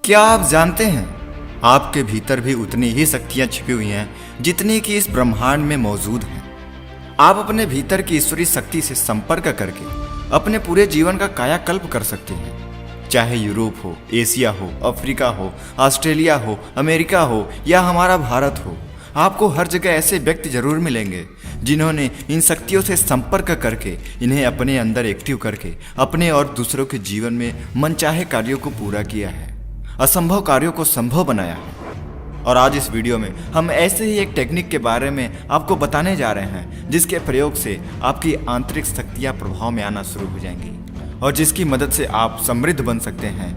क्या आप जानते हैं आपके भीतर भी उतनी ही शक्तियां छिपी हुई हैं जितनी कि इस ब्रह्मांड में मौजूद हैं। आप अपने भीतर की ईश्वरीय शक्ति से संपर्क करके अपने पूरे जीवन का कायाकल्प कर सकते हैं। चाहे यूरोप हो, एशिया हो, अफ्रीका हो, ऑस्ट्रेलिया हो, अमेरिका हो या हमारा भारत हो, आपको हर जगह ऐसे व्यक्ति जरूर मिलेंगे जिन्होंने इन शक्तियों से संपर्क करके इन्हें अपने अंदर एक्टिव करके अपने और दूसरों के जीवन में मनचाहे कार्यों को पूरा किया है, असंभव कार्यों को संभव बनाया है। और आज इस वीडियो में हम ऐसे ही एक टेक्निक के बारे में आपको बताने जा रहे हैं जिसके प्रयोग से आपकी आंतरिक शक्तियां प्रभाव में आना शुरू हो जाएंगी और जिसकी मदद से आप समृद्ध बन सकते हैं।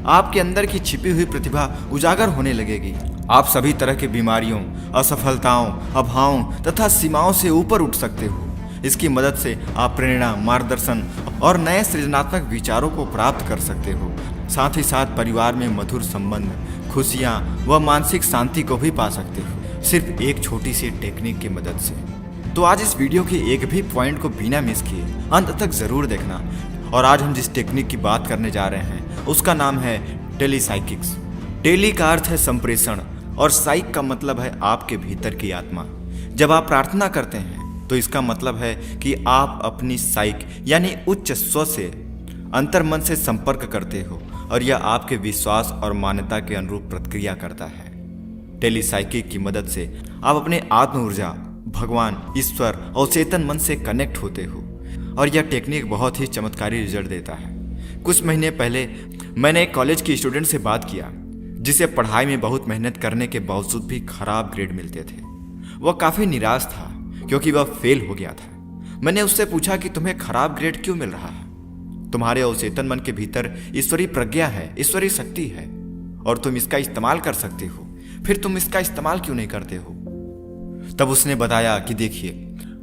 आपके अंदर की छिपी हुई प्रतिभा उजागर होने लगेगी। आप सभी तरह की बीमारियों, असफलताओं, अभावों तथा सीमाओं से ऊपर उठ सकते हो। इसकी मदद से आप प्रेरणा, मार्गदर्शन और नए सृजनात्मक विचारों को प्राप्त कर सकते हो। साथ ही साथ परिवार में मधुर संबंध, खुशियाँ व मानसिक शांति को भी पा सकते हो, सिर्फ एक छोटी सी टेक्निक की मदद से। तो आज इस वीडियो के एक भी पॉइंट को बिना मिस किए अंत तक जरूर देखना। और आज हम जिस टेक्निक की बात करने जा रहे हैं उसका नाम है टेलीसाइकिक्स। टेली का अर्थ है संप्रेषण और साइक का मतलब है आपके भीतर की आत्मा। जब आप प्रार्थना करते हैं तो इसका मतलब है कि आप अपनी साइक यानी उच्च स्व से अंतर्मन से संपर्क करते हो और यह आपके विश्वास और मान्यता के अनुरूप प्रतिक्रिया करता है। टेलीसाइकिक की मदद से आप अपने आत्म ऊर्जा, भगवान, ईश्वर और चेतन मन से कनेक्ट होते हो और यह टेक्निक बहुत ही चमत्कारी रिजल्ट देता है। कुछ महीने पहले मैंने एक कॉलेज की स्टूडेंट से बात किया जिसे पढ़ाई में बहुत मेहनत करने के बावजूद भी खराब ग्रेड मिलते थे। वह काफ़ी निराश था क्योंकि वह फेल हो गया था। मैंने उससे पूछा कि तुम्हें खराब ग्रेड क्यों मिल रहा है? तुम्हारे अवचेतन मन के भीतर ईश्वरीय प्रज्ञा है, ईश्वरीय शक्ति है और तुम इसका इस्तेमाल कर सकते हो, फिर तुम इसका इस्तेमाल क्यों नहीं करते हो? तब उसने बताया कि देखिए,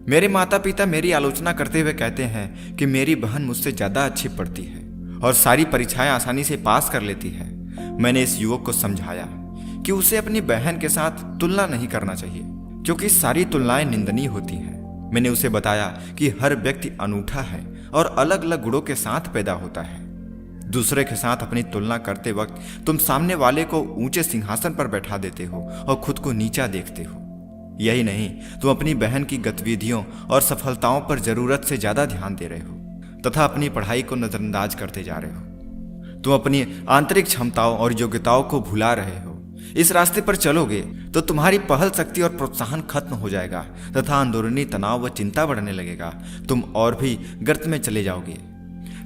मेरे माता पिता मेरी आलोचना करते हुए कहते हैं कि मेरी बहन मुझसे ज़्यादा अच्छी पढ़ती है और सारी परीक्षाएं आसानी से पास कर लेती है। मैंने इस युवक को समझाया कि उसे अपनी बहन के साथ तुलना नहीं करना चाहिए क्योंकि सारी तुलनाएं निंदनीय होती हैं। मैंने उसे बताया कि हर व्यक्ति अनूठा है और अलग अलग गुणों के साथ पैदा होता है। दूसरे के साथ अपनी तुलना करते वक्त तुम सामने वाले को ऊंचे सिंहासन पर बैठा देते हो और खुद को नीचा देखते हो। यही नहीं, तुम अपनी बहन की गतिविधियों और सफलताओं पर जरूरत से ज्यादा ध्यान दे रहे हो तथा अपनी पढ़ाई को नजरअंदाज करते जा रहे हो। तुम अपनी आंतरिक क्षमताओं और योग्यताओं को भुला रहे हो। इस रास्ते पर चलोगे तो तुम्हारी पहल शक्ति और प्रोत्साहन खत्म हो जाएगा तथा अंदरूनी तनाव व चिंता बढ़ने लगेगा। तुम और भी गर्त में चले जाओगे।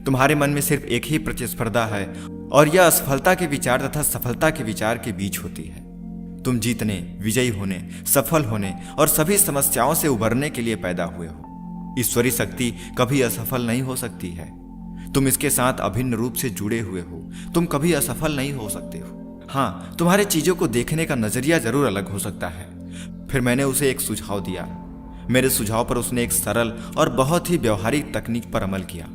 तुम्हारे मन में सिर्फ एक ही प्रतिस्पर्धा है और यह असफलता के विचार तथा सफलता के विचार के बीच होती है। तुम जीतने, विजयी होने, सफल होने और सभी समस्याओं से उभरने के लिए पैदा हुए हो। ईश्वरीय शक्ति कभी असफल नहीं हो सकती है। तुम इसके साथ अभिन्न रूप से जुड़े हुए हो। तुम कभी असफल नहीं हो सकते हो। हाँ, तुम्हारे चीजों को देखने का नजरिया जरूर अलग हो सकता है। फिर मैंने उसे एक सुझाव दिया। मेरे सुझाव पर उसने एक सरल और बहुत ही व्यवहारिक तकनीक पर अमल किया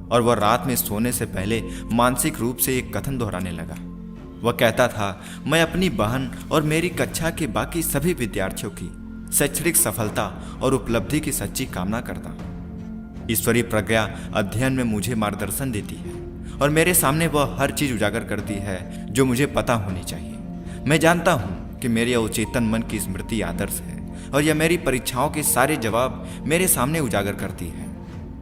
और वह रात में सोने से पहले मानसिक रूप से एक कथन दोहराने लगा। वह कहता था, मैं अपनी बहन और मेरी कक्षा के बाकी सभी विद्यार्थियों की शैक्षणिक सफलता और उपलब्धि की सच्ची कामना करता हूँ। ईश्वरीय प्रज्ञा अध्ययन में मुझे मार्गदर्शन देती है और मेरे सामने वह हर चीज उजागर करती है जो मुझे पता होनी चाहिए। मैं जानता हूँ कि मेरे अवचेतन मन की स्मृति आदर्श है और यह मेरी परीक्षाओं के सारे जवाब मेरे सामने उजागर करती है।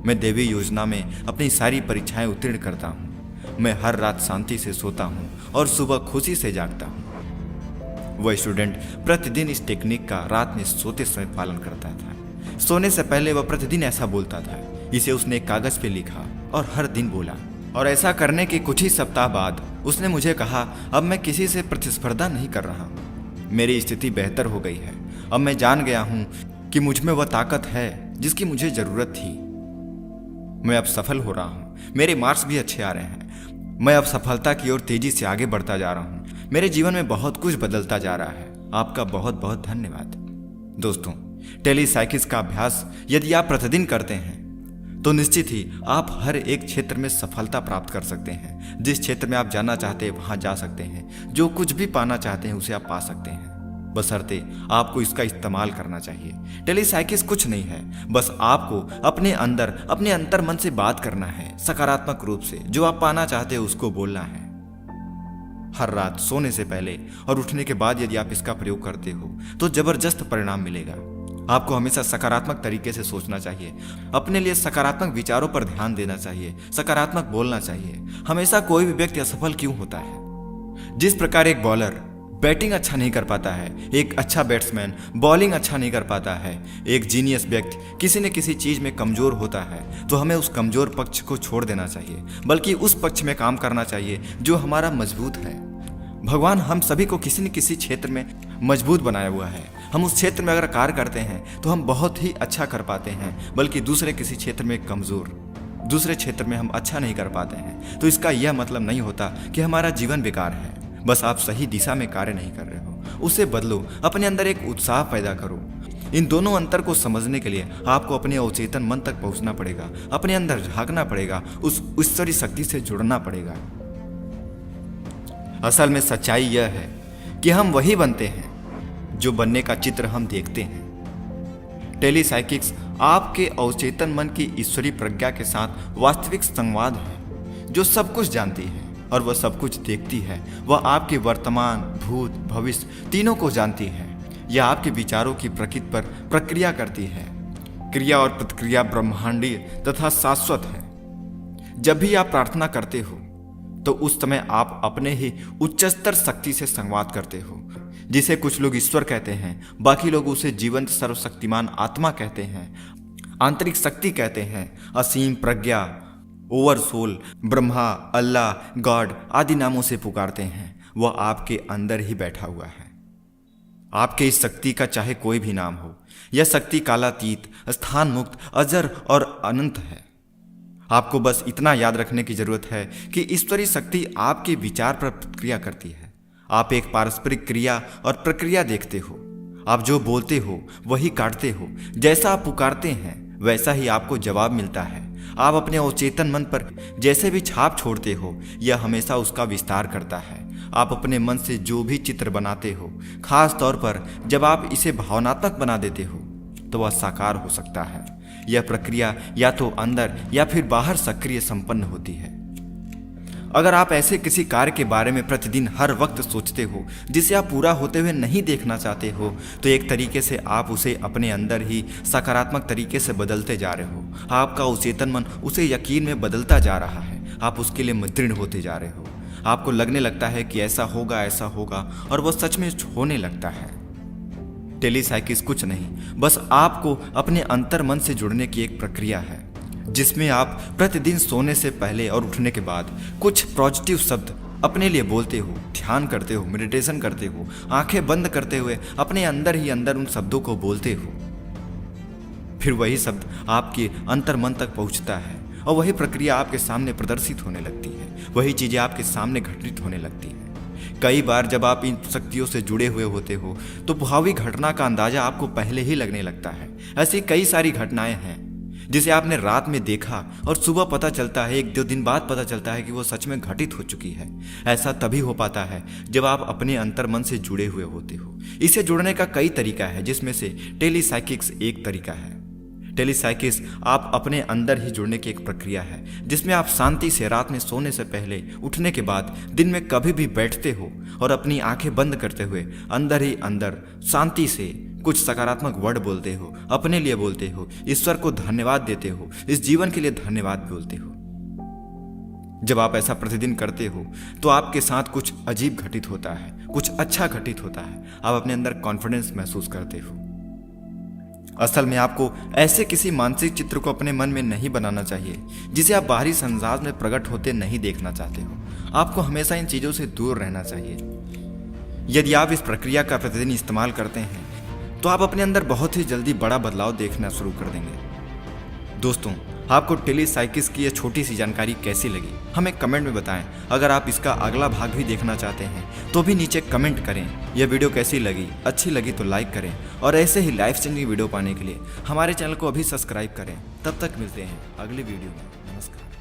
मैं देवी योजना में अपनी सारी परीक्षाएं उत्तीर्ण करता हूँ। मैं हर रात शांति से सोता हूँ और सुबह खुशी से जागता हूँ। वह स्टूडेंट प्रतिदिन इस टेक्निक का रात में सोते समय पालन करता था। सोने से पहले वह प्रतिदिन ऐसा बोलता था। इसे उसने एक कागज पे लिखा और हर दिन बोला। और ऐसा करने के कुछ ही सप्ताह बाद उसने मुझे कहा, अब मैं किसी से प्रतिस्पर्धा नहीं कर रहा हूँ। मेरी स्थिति बेहतर हो गई है। अब मैं जान गया हूँ कि मुझ में वह ताकत है जिसकी मुझे जरूरत थी। मैं अब सफल हो रहा हूँ। मेरे मार्क्स भी अच्छे आ रहे हैं। मैं अब सफलता की ओर तेजी से आगे बढ़ता जा रहा हूँ। मेरे जीवन में बहुत कुछ बदलता जा रहा है। आपका बहुत बहुत धन्यवाद। दोस्तों, टेलीसाइकिक्स का अभ्यास यदि आप प्रतिदिन करते हैं तो निश्चित ही आप हर एक क्षेत्र में सफलता प्राप्त कर सकते हैं। जिस क्षेत्र में आप जाना चाहते हैं वहां जा सकते हैं। जो कुछ भी पाना चाहते हैं उसे आप पा सकते हैं। बशर्ते आपको इसका इस्तेमाल करना चाहिए। टेलीसाइकिक्स कुछ नहीं है, बस आपको अपने अंदर अपने अंतर मन से बात करना है, सकारात्मक रूप से जो आप पाना चाहते हैं उसको बोलना है। हर रात सोने से पहले और उठने के बाद यदि आप इसका प्रयोग करते हो तो जबरदस्त परिणाम मिलेगा। आपको हमेशा सकारात्मक तरीके से सोचना चाहिए, अपने लिए सकारात्मक विचारों पर ध्यान देना चाहिए, सकारात्मक बोलना चाहिए। हमेशा कोई भी व्यक्ति असफल क्यों होता है? जिस प्रकार एक बॉलर बैटिंग अच्छा नहीं कर पाता है, एक अच्छा बैट्समैन बॉलिंग अच्छा नहीं कर पाता है, एक जीनियस व्यक्ति किसी न किसी चीज में कमजोर होता है, तो हमें उस कमजोर पक्ष को छोड़ देना चाहिए, बल्कि उस पक्ष में काम करना चाहिए जो हमारा मजबूत है। भगवान हम सभी को किसी न किसी क्षेत्र में मजबूत बनाया हुआ है। हम उस क्षेत्र में अगर कार्य करते हैं तो हम बहुत ही अच्छा कर पाते हैं, बल्कि दूसरे किसी क्षेत्र में कमजोर, दूसरे क्षेत्र में हम अच्छा नहीं कर पाते हैं। तो इसका यह मतलब नहीं होता कि हमारा जीवन बेकार है, बस आप सही दिशा में कार्य नहीं कर रहे हो। उसे बदलो, अपने अंदर एक उत्साह पैदा करो। इन दोनों अंतर को समझने के लिए आपको अपने अवचेतन मन तक पहुंचना पड़ेगा, अपने अंदर झांकना पड़ेगा, उस ईश्वरीय शक्ति से जुड़ना पड़ेगा। असल में सच्चाई यह है कि हम वही बनते हैं जो बनने का चित्र हम देखते हैं। टेलीसाइकिक्स आपके अवचेतन मन की ईश्वरीय प्रज्ञा के साथ वास्तविक संवाद है, जो सब कुछ जानती है और वह सब कुछ देखती है। वह आपके वर्तमान, भूत, भविष्य तीनों को जानती है। यह आपके विचारों की प्रकृति पर प्रक्रिया करती है। क्रिया और प्रतिक्रिया ब्रह्मांडीय तथा शाश्वत है। जब भी आप प्रार्थना करते हो तो उस समय आप अपने ही उच्चतर शक्ति से संवाद करते हो, जिसे कुछ लोग ईश्वर कहते हैं, बाकी लोग उसे जीवंत सर्वशक्तिमान आत्मा कहते हैं, आंतरिक शक्ति कहते हैं, असीम प्रज्ञा, ओवर सोल, ब्रह्मा, अल्लाह, गॉड आदि नामों से पुकारते हैं। वह आपके अंदर ही बैठा हुआ है। आपके इस शक्ति का चाहे कोई भी नाम हो, यह शक्ति कालातीत, स्थान मुक्त, अजर और अनंत है। आपको बस इतना याद रखने की जरूरत है कि ईश्वरीय शक्ति आपके विचार पर प्रतिक्रिया करती है। आप एक पारस्परिक क्रिया और प्रक्रिया देखते हो। आप जो बोलते हो वही काटते हो। जैसा आप पुकारते हैं वैसा ही आपको जवाब मिलता है। आप अपने अवचेतन मन पर जैसे भी छाप छोड़ते हो, यह हमेशा उसका विस्तार करता है। आप अपने मन से जो भी चित्र बनाते हो, खास तौर पर जब आप इसे भावनात्मक बना देते हो, तो वह साकार हो सकता है। यह प्रक्रिया या तो अंदर या फिर बाहर सक्रिय संपन्न होती है। अगर आप ऐसे किसी कार्य के बारे में प्रतिदिन हर वक्त सोचते हो जिसे आप पूरा होते हुए नहीं देखना चाहते हो, तो एक तरीके से आप उसे अपने अंदर ही सकारात्मक तरीके से बदलते जा रहे हो। आपका अवचेतन मन उसे यकीन में बदलता जा रहा है। आप उसके लिए दृढ़ होते जा रहे हो। आपको लगने लगता है कि ऐसा होगा, और वह सच में होने लगता है। टेलीसाइकिक्स कुछ नहीं, बस आपको अपने अंतर मन से जुड़ने की एक प्रक्रिया है, जिसमें आप प्रतिदिन सोने से पहले और उठने के बाद कुछ पॉजिटिव शब्द अपने लिए बोलते हो, ध्यान करते हो, मेडिटेशन करते हो, आंखें बंद करते हुए अपने अंदर ही अंदर उन शब्दों को बोलते हो। फिर वही शब्द आपके अंतर मन तक पहुंचता है और वही प्रक्रिया आपके सामने प्रदर्शित होने लगती है। वही चीजें आपके सामने घटित होने लगती है। कई बार जब आप इन शक्तियों से जुड़े हुए होते हो तो भावी घटना का अंदाजा आपको पहले ही लगने लगता है। ऐसी कई सारी घटनाएं हैं जिसे आपने रात में देखा और सुबह पता चलता है, 1-2 दिन बाद पता चलता है कि वो सच में घटित हो चुकी है। ऐसा तभी हो पाता है जब आप अपने अंतर मन से जुड़े हुए होते हो। इसे जुड़ने का कई तरीका है, जिसमें से टेलीसाइकिक्स एक तरीका है। टेलीसाइकिक्स आप अपने अंदर ही जुड़ने की एक प्रक्रिया है, जिसमें आप शांति से रात में सोने से पहले, उठने के बाद, दिन में कभी भी बैठते हो और अपनी आंखें बंद करते हुए अंदर ही अंदर शांति से कुछ सकारात्मक वर्ड बोलते हो, अपने लिए बोलते हो, ईश्वर को धन्यवाद देते हो, इस जीवन के लिए धन्यवाद बोलते हो। जब आप ऐसा प्रतिदिन करते हो तो आपके साथ कुछ अजीब घटित होता है, कुछ अच्छा घटित होता है। आप अपने अंदर कॉन्फिडेंस महसूस करते हो। असल में आपको ऐसे किसी मानसिक चित्र को अपने मन में नहीं बनाना चाहिए जिसे आप बाहरी संसार में प्रकट होते नहीं देखना चाहते हो। आपको हमेशा इन चीज़ों से दूर रहना चाहिए। यदि आप इस प्रक्रिया का प्रतिदिन इस्तेमाल करते हैं तो आप अपने अंदर बहुत ही जल्दी बड़ा बदलाव देखना शुरू कर देंगे। दोस्तों, आपको टेलीसाइकिक्स की यह छोटी सी जानकारी कैसी लगी, हमें कमेंट में बताएं। अगर आप इसका अगला भाग भी देखना चाहते हैं तो भी नीचे कमेंट करें। यह वीडियो कैसी लगी, अच्छी लगी तो लाइक करें और ऐसे ही लाइफ चेंजिंग वीडियो पाने के लिए हमारे चैनल को अभी सब्सक्राइब करें। तब तक मिलते हैं अगली वीडियो में। नमस्कार।